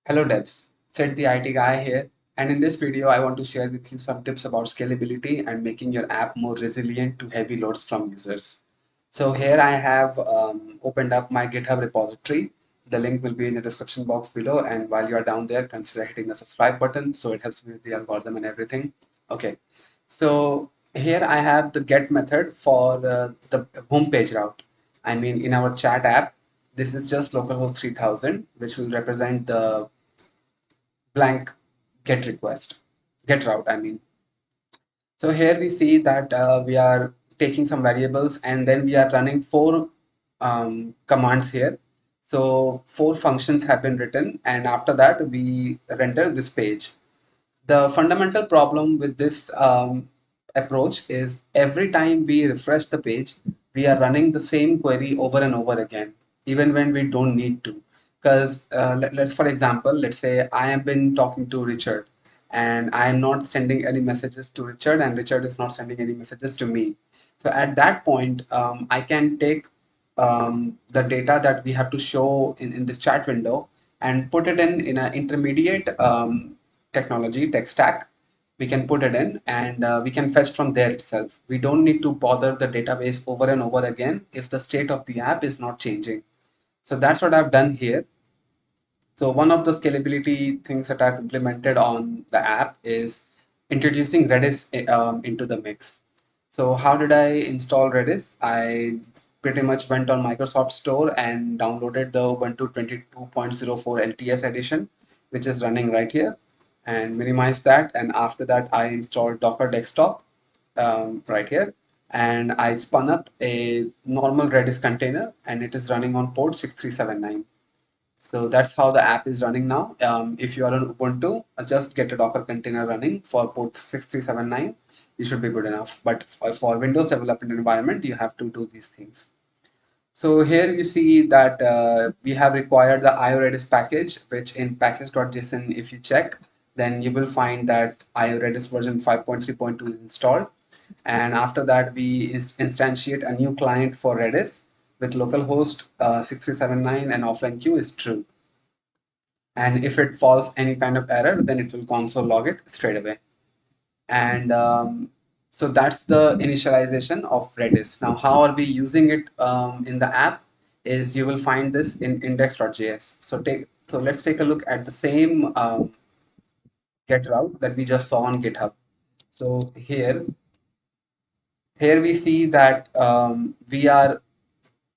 Hello devs, Sid the IT guy here, and in this video I want to share with you some tips about scalability and making your app more resilient to heavy loads from users. So here I have opened up my GitHub repository. The link will be in the description box below, and while you are down there, consider hitting the subscribe button so it helps me with the algorithm and everything. Okay, so here I have the get method for the homepage route. I mean, in our chat app, this is just localhost 3000, which will represent the blank get request, get route, I mean. So here we see that we are taking some variables and then we are running four commands here. So four functions have been written and after that we render this page. The fundamental problem with this approach is every time we refresh the page, we are running the same query over and over again, even when we don't need to. Because let's, for example, let's say I have been talking to Richard and I am not sending any messages to Richard and Richard is not sending any messages to me. So at that point, I can take the data that we have to show in this chat window and put it in an intermediate technology tech stack. We can put it in and we can fetch from there itself. We don't need to bother the database over and over again if the state of the app is not changing. So that's what I've done here. So one of the scalability things that I've implemented on the app is introducing Redis into the mix. So how did I install Redis? I pretty much went on Microsoft Store and downloaded the Ubuntu 22.04 LTS edition, which is running right here, and minimized that. And after that, I installed Docker Desktop right here, and I spun up a normal Redis container, and it is running on port 6379. So that's how the app is running now. If you are on Ubuntu, just get a Docker container running for port 6379. You should be good enough. But for Windows development environment, you have to do these things. So here you see that we have required the IORedis package, which in package.json, if you check, then you will find that IORedis version 5.3.2 is installed. And after that, we instantiate a new client for Redis with localhost 6379 and offline queue is true. And if it falls any kind of error, then it will console log it straight away. And so that's the initialization of Redis. Now, how are we using it in the app? Is you will find this in index.js. So let's take a look at the same get route that we just saw on GitHub. So here we see that we are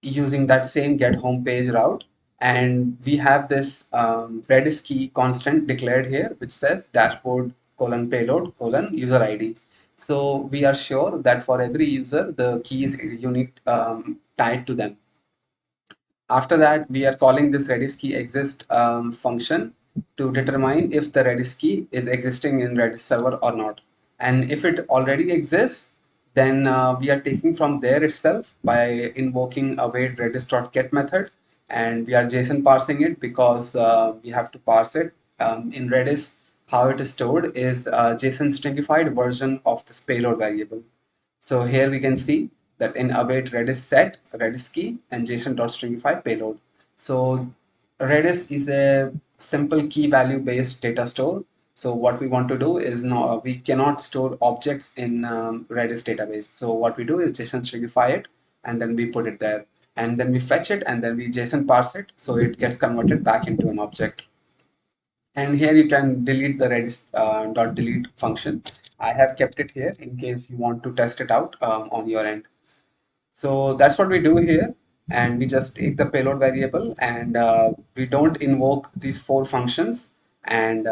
using that same get homepage route, and we have this Redis key constant declared here, which says dashboard colon payload colon user ID. So we are sure that for every user, the key is unique tied to them. After that, we are calling this Redis key exist function to determine if the Redis key is existing in Redis server or not. And if it already exists, then we are taking from there itself by invoking await redis.get method, and we are JSON parsing it because we have to parse it. In Redis, how it is stored is a JSON stringified version of this payload variable. So here we can see that in await Redis set Redis key and JSON.stringify payload. So Redis is a simple key value based data store. So what we want to do is we cannot store objects in Redis database. So what we do is JSON stringify it and then we put it there. And then we fetch it and then we JSON parse it so it gets converted back into an object. And here you can delete the Redis dot delete function. I have kept it here in case you want to test it out on your end. So that's what we do here. And we just take the payload variable and we don't invoke these four functions. And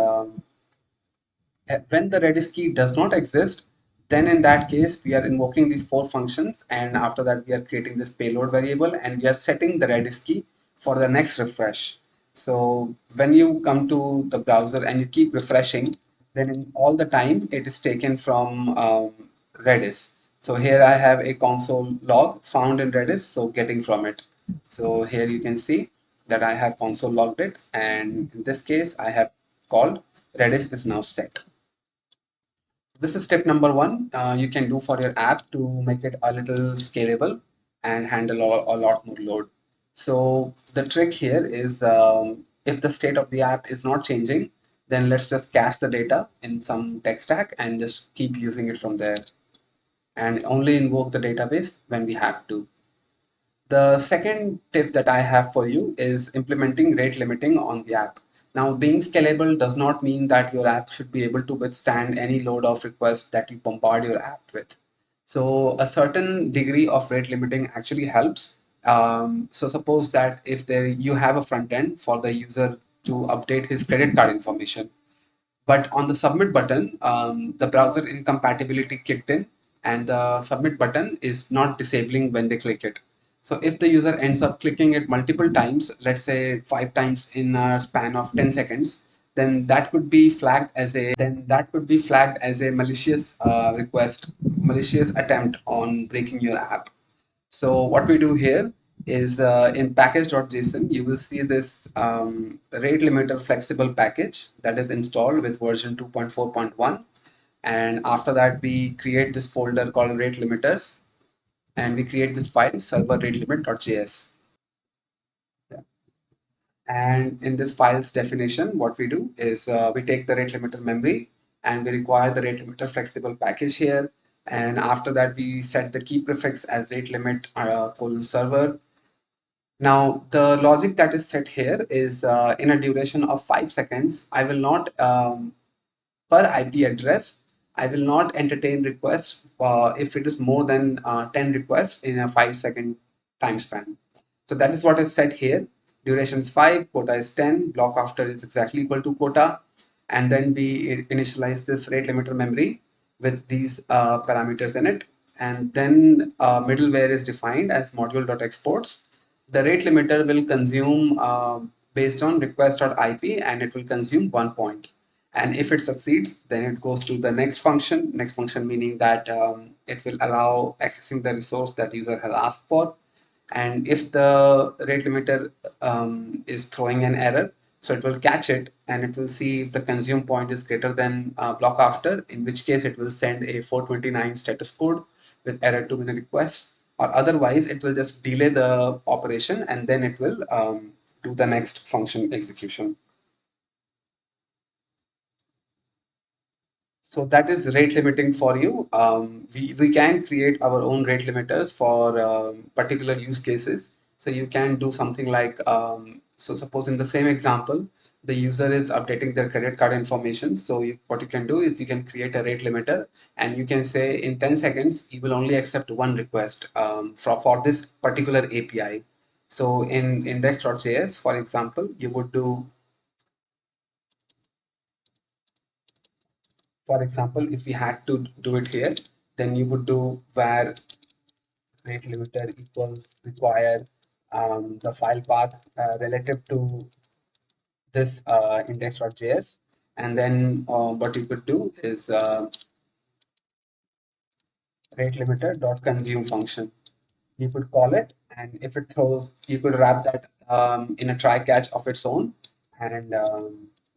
when the Redis key does not exist, then in that case, we are invoking these four functions. And after that, we are creating this payload variable and we are setting the Redis key for the next refresh. So when you come to the browser and you keep refreshing, then in all the time it is taken from Redis. So here I have a console log found in Redis, so getting from it. So here you can see that I have console logged it, and in this case I have called Redis is now set. This is step number one you can do for your app to make it a little scalable and handle a lot more load. So the trick here is if the state of the app is not changing, then let's just cache the data in some tech stack and just keep using it from there and only invoke the database when we have to. The second tip that I have for you is implementing rate limiting on the app. Now, being scalable does not mean that your app should be able to withstand any load of requests that you bombard your app with. So, a certain degree of rate limiting actually helps. So, suppose that if there you have a front end for the user to update his credit card information, but on the submit button, the browser incompatibility kicked in, and the submit button is not disabling when they click it. So if the user ends up clicking it multiple times, let's say 5 times in a span of 10 seconds, then that could be flagged as a malicious request, malicious attempt on breaking your app. So what we do here is in package.json, you will see this rate limiter flexible package that is installed with version 2.4.1. And after that, we create this folder called rate limiters, and we create this file server rate limit.js. And in this file's definition, what we do is we take the rate limiter memory and we require the rate limiter flexible package here. And after that, we set the key prefix as rate limit colon server. Now, the logic that is set here is in a duration of 5 seconds, I will not, per IP address, I will not entertain requests if it is more than 10 requests in a 5 second time span. So that is what is set here. Duration is 5, quota is 10, block after is exactly equal to quota. And then we initialize this rate limiter memory with these parameters in it. And then middleware is defined as module.exports. The rate limiter will consume based on request.ip, and it will consume 1 point. And if it succeeds, then it goes to the next function meaning that it will allow accessing the resource that user has asked for. And if the rate limiter is throwing an error, so it will catch it and it will see if the consume point is greater than block after, in which case it will send a 429 status code with error to many requests, or otherwise it will just delay the operation and then it will do the next function execution. So that is rate limiting for you. We can create our own rate limiters for particular use cases. So you can do something like, so suppose in the same example, the user is updating their credit card information. So what you can do is you can create a rate limiter and you can say in 10 seconds, you will only accept one request for this particular API. So in index.js, for example, you would do, for example, if we had to do it here, then you would do var rate limiter equals require the file path relative to this index.js. And then what you could do is rate limiter dot consume function. You could call it, and if it throws, you could wrap that in a try catch of its own. And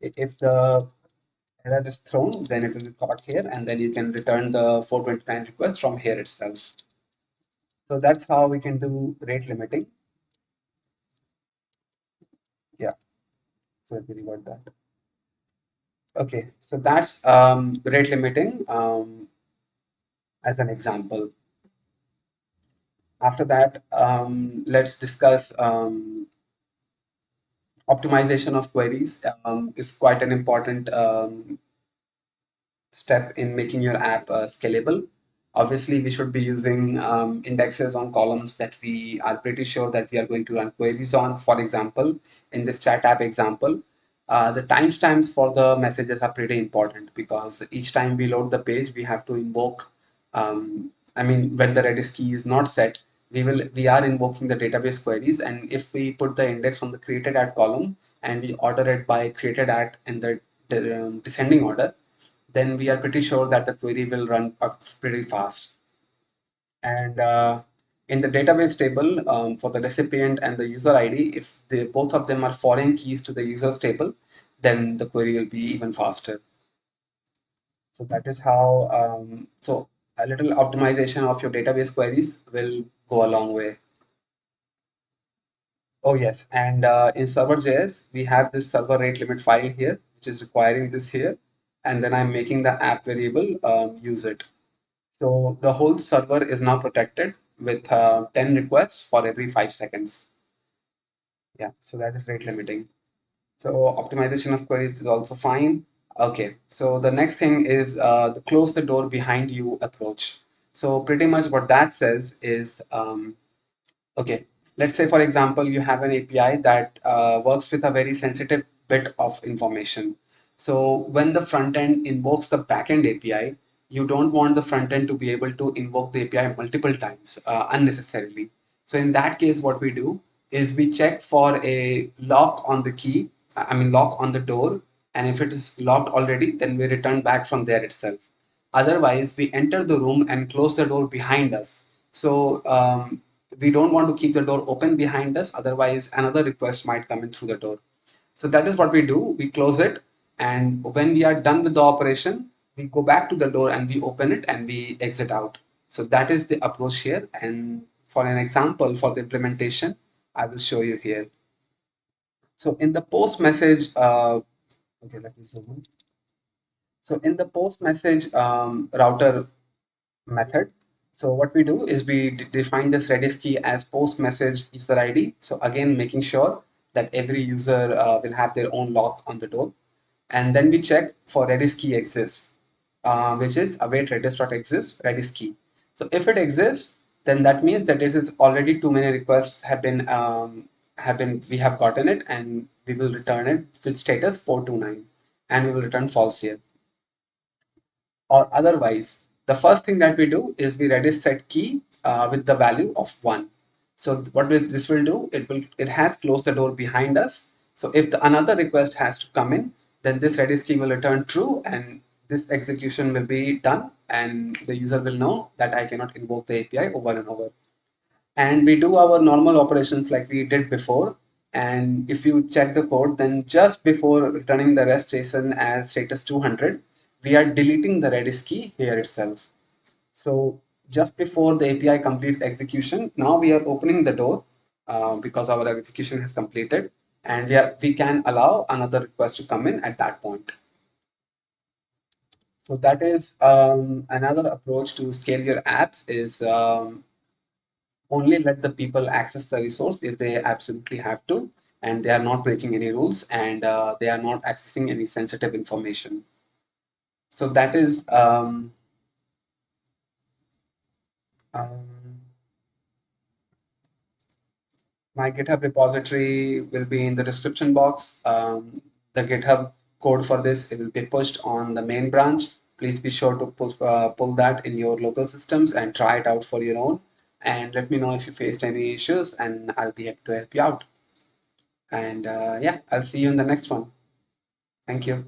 if the error is thrown, then it will be caught here, and then you can return the 429 request from here itself. So that's how we can do rate limiting. Yeah, so let me revert that. Okay, so that's rate limiting as an example. After that, let's discuss optimization of queries. Is quite an important step in making your app scalable. Obviously, we should be using indexes on columns that we are pretty sure that we are going to run queries on. For example, in this chat app example, the timestamps for the messages are pretty important because each time we load the page, we have to invoke. I mean, when the Redis key is not set, we are invoking the database queries, and if we put the index on the created at column and we order it by created at in the descending order, then we are pretty sure that the query will run pretty fast. And in the database table, for the recipient and the user ID, if both of them are foreign keys to the user's table, then the query will be even faster. So that is how, so a little optimization of your database queries will go a long way. Oh yes, and in server.js, we have this server rate limit file here, which is requiring this here, and then I'm making the app variable use it. So the whole server is now protected with 10 requests for every 5 seconds. Yeah, so that is rate limiting. So optimization of queries is also fine. Okay, so the next thing is the close the door behind you approach. So pretty much what that says is okay, let's say for example, you have an API that works with a very sensitive bit of information. So when the front end invokes the backend API, you don't want the front end to be able to invoke the API multiple times unnecessarily. So in that case, what we do is we check for a lock on the key, I mean lock on the door, and if it is locked already, then we return back from there itself. Otherwise, we enter the room and close the door behind us. So we don't want to keep the door open behind us, otherwise another request might come in through the door. So that is what we do. We close it, and when we are done with the operation, we go back to the door and we open it and we exit out. So that is the approach here. And for an example for the implementation, I will show you here. So in the post message, okay, let me zoom in. So in the post message router method. So what we do is we define this Redis key as post message user ID. So again, making sure that every user will have their own lock on the door. And then we check for Redis key exists, which is await redis.exists Redis key. So if it exists, then that means that this is already too many requests have been we have gotten it, and we will return it with status 429, and we will return false here. Or otherwise, the first thing that we do is we Redis set key with the value of 1. So what this will do, it has closed the door behind us. So if another request has to come in, then this Redis key will return true, and this execution will be done, and the user will know that I cannot invoke the API over and over. And we do our normal operations like we did before. And if you check the code, then just before returning the REST JSON as status 200, we are deleting the Redis key here itself. So just before the API completes execution, now we are opening the door because our execution has completed, and we can allow another request to come in at that point. So that is another approach to scale your apps is only let the people access the resource if they absolutely have to, and they are not breaking any rules, and they are not accessing any sensitive information. So that is um, my GitHub repository will be in the description box. The GitHub code for this, it will be pushed on the main branch. Please be sure to pull that in your local systems and try it out for your own, and let me know if you faced any issues, and I'll be happy to help you out. And yeah, I'll see you in the next one. Thank you.